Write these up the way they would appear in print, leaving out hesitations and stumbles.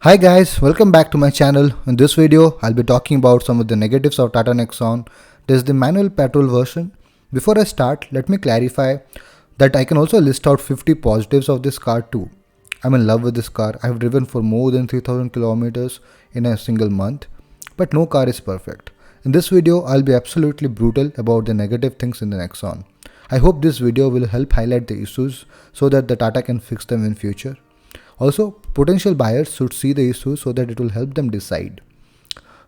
Hi guys, welcome back to my channel. In this video, I'll be talking about some of the negatives of Tata Nexon. This is the manual petrol version. Before I start, let me clarify that I can also list out 50 positives of this car too. I'm in love with this car. I've driven for more than 3000 kilometers in a single month, but no car is perfect. In this video, I'll be absolutely brutal about the negative things in the Nexon. I hope this video will help highlight the issues so that the Tata can fix them in future. Also, potential buyers should see the issues so that it will help them decide.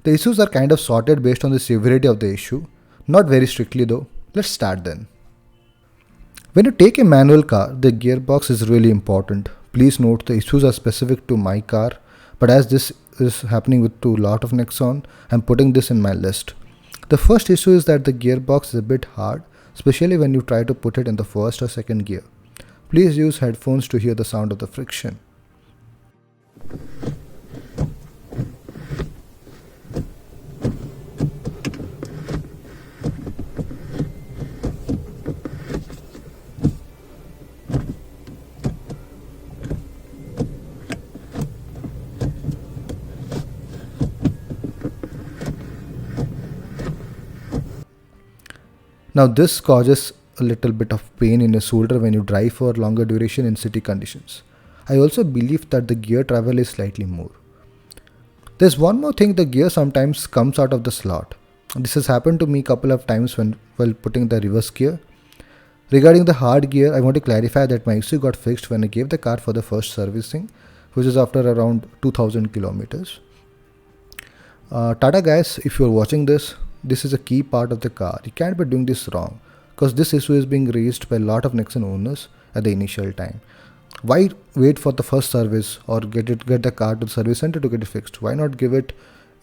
The issues are kind of sorted based on the severity of the issue, not very strictly though. Let's start then. When you take a manual car, the gearbox is really important. Please note the issues are specific to my car, but as this is happening with a lot of Nexon, I'm putting this in my list. The first issue is that the gearbox is a bit hard, especially when you try to put it in the first or second gear. Please use headphones to hear the sound of the friction. Now this causes a little bit of pain in your shoulder when you drive for longer duration in city conditions. I also believe that the gear travel is slightly more. There's one more thing, the gear sometimes comes out of the slot. This has happened to me a couple of times while putting the reverse gear. Regarding the hard gear, I want to clarify that my issue got fixed when I gave the car for the first servicing, which is after around 2000 kilometers. Tata guys, if you're watching this is a key part of the car. You can't be doing this wrong because this issue is being raised by a lot of Nexon owners at the initial time. Why wait for the first service or get the car to the service center to get it fixed? Why not give it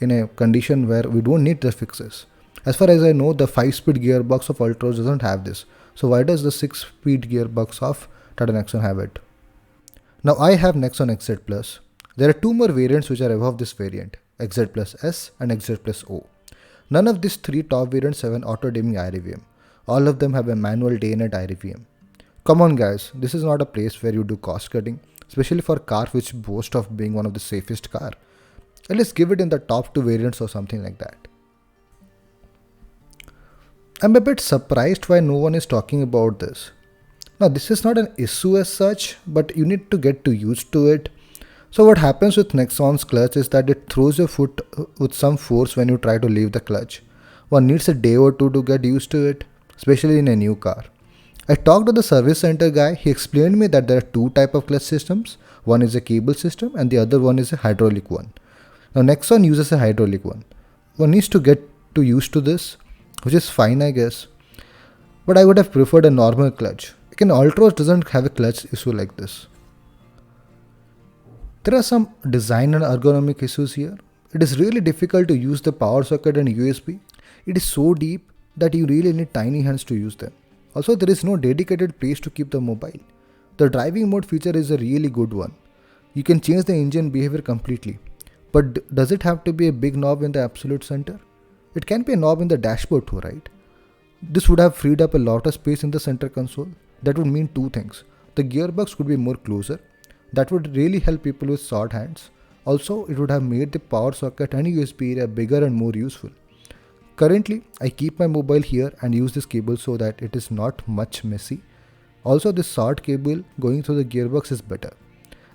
in a condition where we don't need the fixes? As far as I know, the 5-speed gearbox of Ultros doesn't have this. So why does the 6-speed gearbox of Tata Nexon have it? Now I have Nexon XZ Plus. There are two more variants which are above this variant, XZ Plus S and XZ Plus O. None of these three top variants have an auto-dimming iRVM. All of them have a manual day-and-night iRVM. Come on guys, this is not a place where you do cost cutting, especially for a car which boasts of being one of the safest car. At least give it in the top two variants or something like that. I'm a bit surprised why no one is talking about this. Now this is not an issue as such, but you need to get used to it. So what happens with Nexon's clutch is that it throws your foot with some force when you try to leave the clutch. One needs a day or two to get used to it, especially in a new car. I talked to the service center guy. He explained me that there are two types of clutch systems. One is a cable system and the other one is a hydraulic one. Now Nexon uses a hydraulic one. One needs to get used to this, which is fine I guess. But I would have preferred a normal clutch. Again, Ultros doesn't have a clutch issue like this. There are some design and ergonomic issues here. It is really difficult to use the power socket and USB. It is so deep that you really need tiny hands to use them. Also, there is no dedicated place to keep the mobile. The driving mode feature is a really good one. You can change the engine behavior completely. But does it have to be a big knob in the absolute center? It can be a knob in the dashboard too, right? This would have freed up a lot of space in the center console. That would mean two things. The gearbox could be more closer. That would really help people with short hands. Also, it would have made the power socket and USB area bigger and more useful. Currently, I keep my mobile here and use this cable so that it is not much messy. Also, this short cable going through the gearbox is better.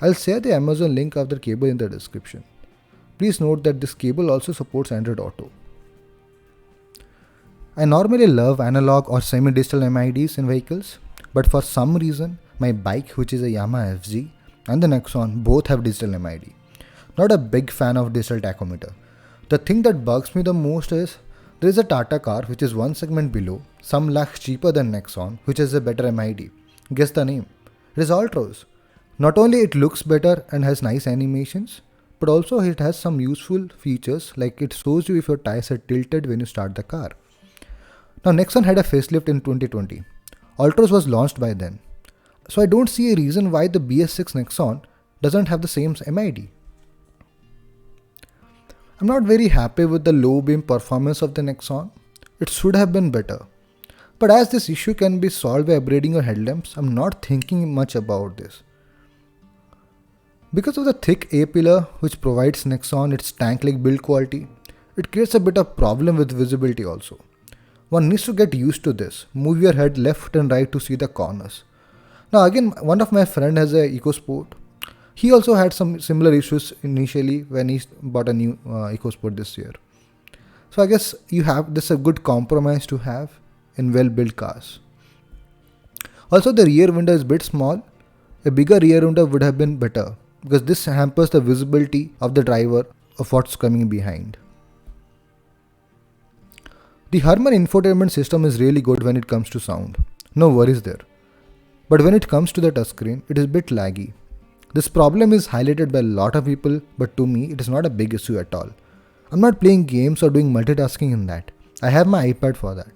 I'll share the Amazon link of the cable in the description. Please note that this cable also supports Android Auto. I normally love analog or semi-digital MIDs in vehicles, but for some reason, my bike, which is a Yamaha FZ, and the Nexon both have digital MID. Not a big fan of digital tachometer. The thing that bugs me the most is there is a Tata car which is one segment below, some lakhs cheaper than Nexon, which has a better MID. Guess the name. It is Ultros. Not only it looks better and has nice animations, but also it has some useful features like it shows you if your tires are tilted when you start the car. Now Nexon had a facelift in 2020. Ultros was launched by then. So I don't see a reason why the BS6 Nexon doesn't have the same MID. I'm not very happy with the low beam performance of the Nexon. It should have been better. But as this issue can be solved by upgrading your headlamps, I'm not thinking much about this. Because of the thick A-pillar which provides Nexon its tank-like build quality, it creates a bit of problem with visibility also. One needs to get used to this. Move your head left and right to see the corners. Now again, one of my friend has a EcoSport. He also had some similar issues initially when he bought a new EcoSport this year. So I guess this is a good compromise to have in well-built cars. Also the rear window is a bit small. A bigger rear window would have been better because this hampers the visibility of the driver of what's coming behind. The Harman infotainment system is really good when it comes to sound. No worries there. But when it comes to the touchscreen, it is a bit laggy. This problem is highlighted by a lot of people, but to me, it is not a big issue at all. I'm not playing games or doing multitasking in that. I have my iPad for that.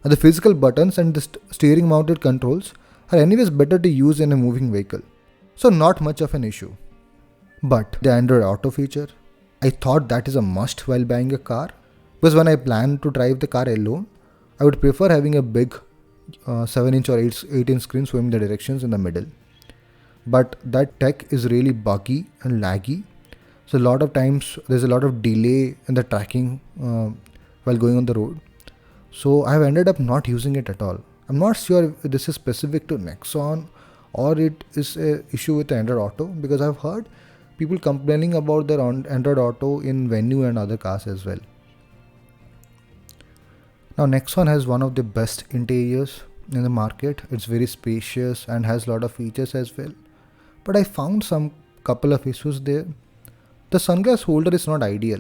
And the physical buttons and the steering mounted controls are anyways better to use in a moving vehicle. So not much of an issue. But the Android Auto feature, I thought that is a must while buying a car. Because when I plan to drive the car alone, I would prefer having a big 7-inch or 8-inch screen showing the directions in the middle. But that tech is really buggy and laggy. So a lot of times there's a lot of delay in the tracking while going on the road. So I've ended up not using it at all. I'm not sure if this is specific to Nexon or it is an issue with Android Auto, because I've heard people complaining about their Android Auto in Venue and other cars as well. Now Nexon has one of the best interiors in the market. It's very spacious and has a lot of features as well. But I found some couple of issues there. The sunglass holder is not ideal.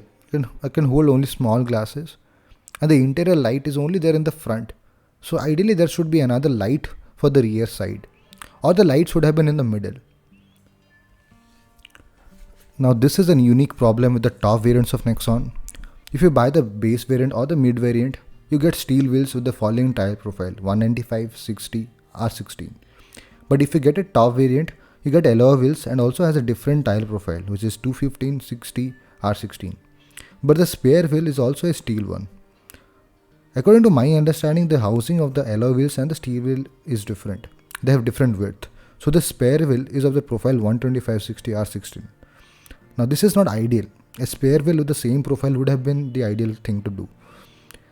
I can hold only small glasses and the interior light is only there in the front. So ideally there should be another light for the rear side, or the light should have been in the middle. Now this is a unique problem with the top variants of Nexon. If you buy the base variant or the mid variant, you get steel wheels with the following tire profile: 195, 60, R16. But if you get a top variant, you get alloy wheels and also has a different tire profile, which is 215, 60, R16. But the spare wheel is also a steel one. According to my understanding, the housing of the alloy wheels and the steel wheel is different. They have different width. So the spare wheel is of the profile 125, 60, R16. Now this is not ideal. A spare wheel with the same profile would have been the ideal thing to do.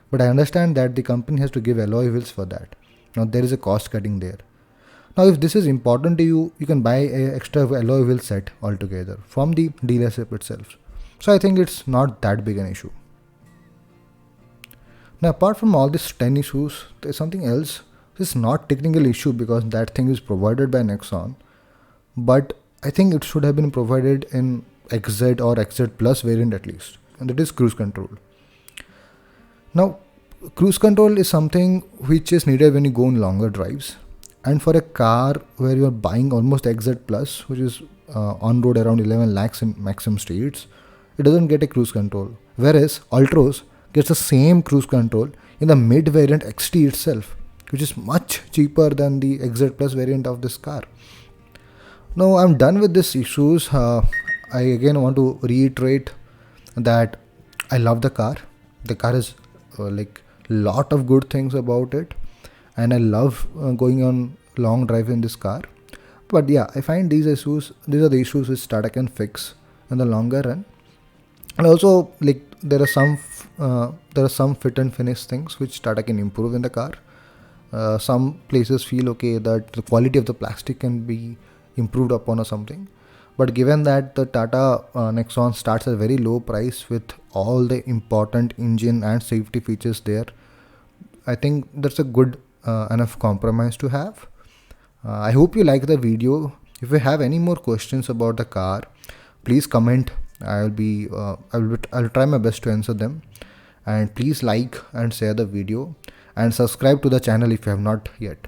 But I understand that the company has to give alloy wheels for that. Now there is a cost cutting there. Now if this is important to you, you can buy an extra alloy wheel set altogether from the dealership itself. So I think it's not that big an issue. Now apart from all these 10 issues, there's something else. This is not technical issue because that thing is provided by Nexon. But I think it should have been provided in XZ or XZ Plus variant at least. And that is cruise control. Now cruise control is something which is needed when you go on longer drives. And for a car where you are buying almost XZ Plus, which is on road around 11 lakhs in maximum states, it doesn't get a cruise control. Whereas Ultros gets the same cruise control in the mid variant XT itself, which is much cheaper than the XZ Plus variant of this car. Now I'm done with these issues. I again want to reiterate that I love the car. The car is like lot of good things about it, and I love going on long drive in this car. But yeah, I find these are the issues which Tata can fix in the longer run. And also, like, there are some fit and finish things which Tata can improve in the car. Some places feel okay that the quality of the plastic can be improved upon or something. But given that the Tata Nexon starts at a very low price with all the important engine and safety features there, I think that's a good enough compromise to have. I hope you like the video. If you have any more questions about the car, please comment. I'll try my best to answer them. And please like and share the video and subscribe to the channel if you have not yet.